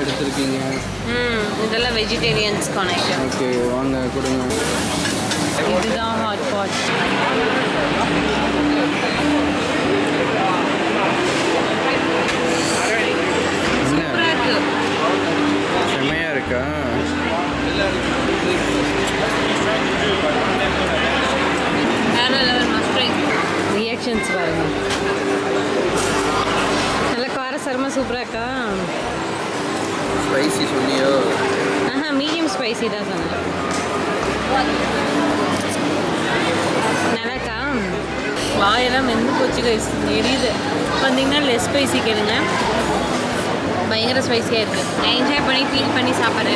எடுத்துருக்கீங்க. இதெல்லாம் வெஜிடேரியன்ஸ்க்கான item. Okay வாங்க கொடுங்க. இதுதான் ஹாட் பாட். சூப்பராக இருக்கு. செம்மையாக இருக்கா? வேற லெவல் மஸ்ட் ரியாக்ஷன்ஸ் பாருங்க. நல்ல காரசாரமாக சூப்பராக இருக்கா? ஸ்பைசி சொன்னியோ? மீடியம் ஸ்பைசி தான் சொன்னேன். நல்லாக்கா? வாயெல்லாம் வெந்து போச்சு கைஸ், எரியுது. வந்தீங்கன்னா லெஸ் ஸ்பைசி கேளுங்க, பயங்கர ஸ்பைஸியாக இருக்குது. நான் என்ஜாய் பண்ணி ஃபீல் பண்ணி சாப்பிட்றேன்.